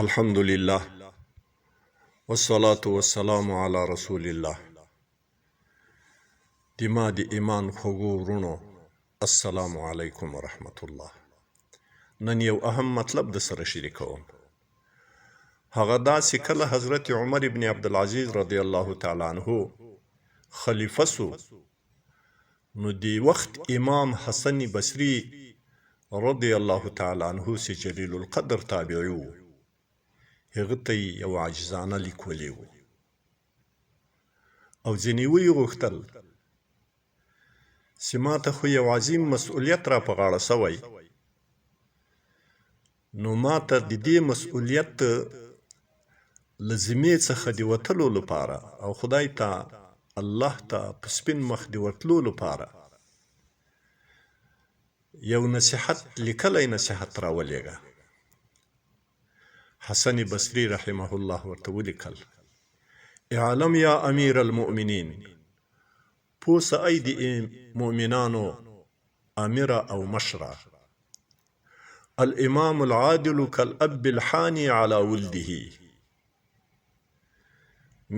الحمد لله والصلاة والسلام على رسول الله. دما د ایمان خوږو ورونو، السلام علیکم ورحمت الله. نن یو اهم مطلب د سره شریکوم. هغه داسې کله حضرت عمر ابن عبدالعزیز رضی الله تعالی عنه خلیفه سو، نو دی وخت امام حسن بصری رضی الله تعالی عنه سی جلیل القدر تابعی و. هغه ته یو عاجزانه لیک ولیږو او ځینې ویې غوښتل چې ماته خو یو عظیم مسؤلیت را په غاړه سوی، نو ماته د دې مسؤلیت له ذمې څخه د وتلو لپاره او خدای ته الله ته په سپین مخ د ورتلو لپاره یو نصیحت لیکلی نصیحت را ولیږه. حسن بصری رحمه الله ورته ولیکل: اعلم یا امیر المؤمنین، پوسه ای د مؤمنانو امره او مشره، الامام العادل کالاب الحانی علی ولده،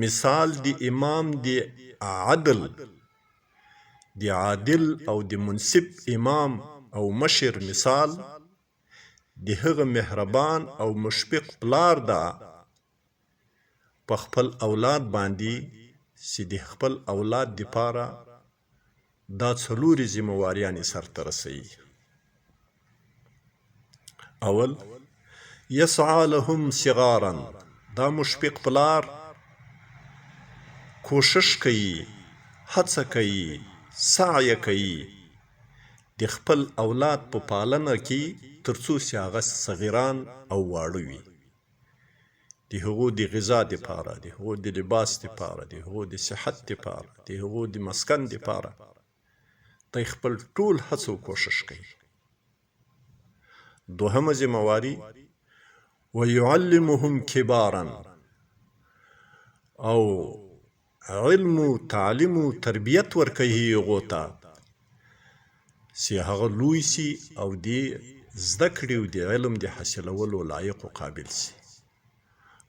مثال د امام د عدل، د عادل او د منصف امام او مشر مثال د هغه مهربان او مشفق پلار ده په خپل اولاد باندې چې د خپل اولاد دپاره دا څلورې ذمهواریانې سرته رسوي. اول، یسعی لهم صغارا، دا مشفق پلار کوشش کوي، هڅه کوي، سعی کوي د خپل اولاد په پالنه کې ترڅو چې هغه صغیران او واړه وي، د هغو د غذا دپاره، د هغو د لباس دپاره، د هغو د صحت دپاره، د هغو د مسکن دپاره دی خپل ټول هڅه او کوشش کوي. دوهمه ذمهواري، ویعلمهم کبارا، او علم و تعلیم و تربیت ورکوي هغو ته چې هغه لوی سي او د زده کړې او د علم د حاصلولو لایق و قابل سي.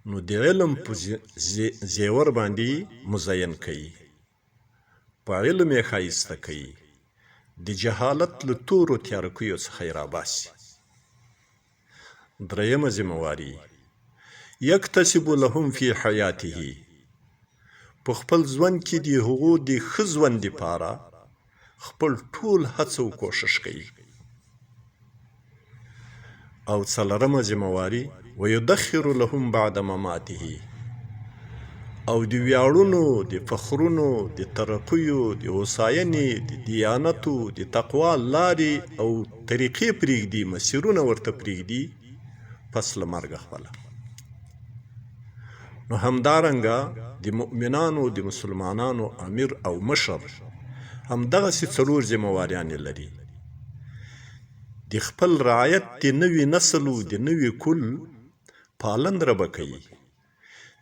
نو د علم په زیور باندې مزین کوي، په علم یې ښایسته کوي، د جهالت له تورو تیارکیو څخه یې راباسي. درېیمه ذمهواري، یکتسب لهم فی حیاته، په خپل ژوند کې د هغو د ښه ژوند دپاره خپل ټول هڅه او کوشش کوي. او څلورمه ذمهواري، ویدخر لهم بعد مماته، او د ویاړونو، د فخرونو، د ترقیو، د هوساینې، د دیانتو، د تقوا لارې او طریقې پرېږدي، مسیرونه ورته پرېږدي پس له مرګه خپله. نو همدارنګه د مؤمنانو د مسلمانانو امیر او مشر همدغسې څلور ذمهواریانې لري. د خپل رعایت د نوي نسل و د نوي کل پالنه به کوي.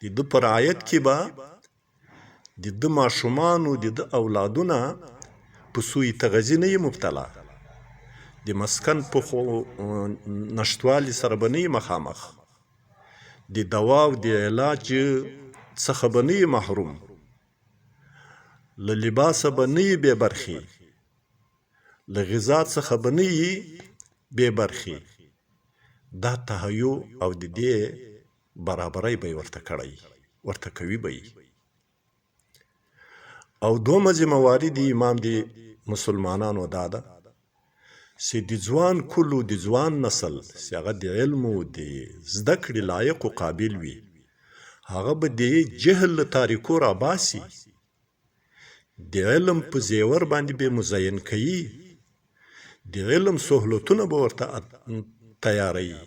د ده په رعایت کې به د ده ماشومان و د ده اولادونه په سوء تغذي نه یې مبتلا، د مسکن په نشتوالي سره به نه یې مخامخ، د دوا او د علاج څخه به نه یې محروم، له لباسه به نه یې بې برخې، له غذا څخه به نه یې بې برخې. دا تهیو او د دې برابرۍ به یې ورته کړی، ورته کوي به یې. او دومه ذمهواري د امام د مسلمانانو دا ده چې د ځوان کل و د ځوان نسل چې هغه د علم و د زده کړې لایق و قابل وي، هغه به د جهل له تاریکو راباسي، د علم په زیور باندې به مزین کوي، د علم سهولتونه به ورته تیاروي،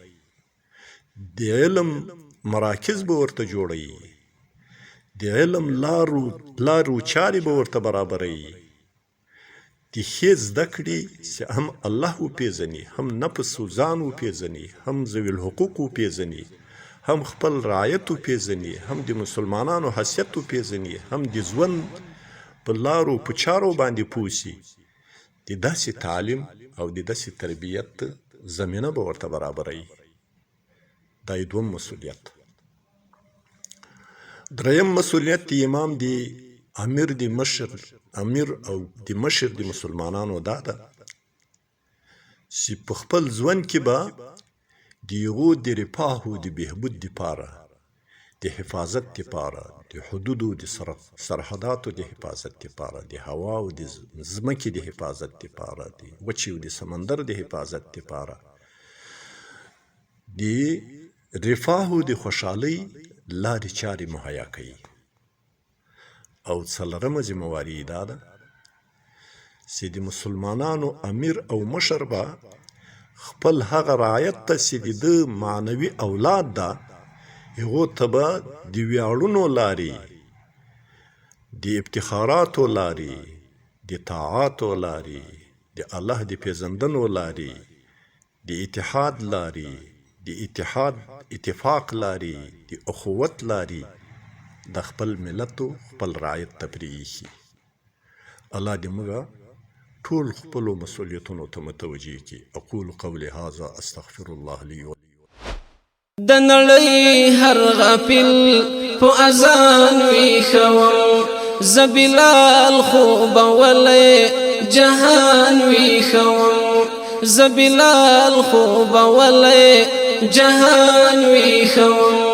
د علم مراکز به ورته جوړوي، د علم لارو چارې به ورته برابروي، د ښې زده کړې چې هم الله وپېژني، هم نفس و ځان وپېژني، هم ذوي الحقوق وپېژني، هم خپل رعایت وپېژني، هم د مسلمانانو حیثیت وپېژني، هم د ژوند په لارو په چارو باندې پوه سي. د داسې تعلیم او د داسې تربیت زمینه به ورته برابروي. دا یې دویم مسؤلیت. دریم مسؤلیت د امام د امیر د مشر د مسلمانانو دا ده چې په خپل ژوند کې به د هغو د رفاه او د بهبود دپاره، د حفاظت دپاره، د حدودو د سرحداتو د حفاظت دپاره، د هوا او د ځمکې د حفاظت دپاره، د وچې او د سمندر د حفاظت دپاره د رفاه او د خوشحالۍ لارې چارې مهیا کوي. او څلورمه ذمهواري یې دا ده چې د مسلمانانو امیر او مشر به خپل هغه رعایت ته چې د ده معنوي اولاد ده، هغو ته به د ویاړونو لارې، د افتخاراتو لارې، د طاعاتو لارې، د الله د پیژندنو لارې، د اتحاد لارې، د اتفاق لارې، د اخوت لارې د خپل ملت او خپل رعایت ته پرېښي. الله دې موږ ټول خپلو مسؤلیتونو ته متوجه کړي. اقول قولي هذا استغفر الله لي د نړۍ هر غافل په اذان ویښوم، زه بلال خو به ولې جهان ویښوم، زه بلال خو به ولې جهان ویښوم.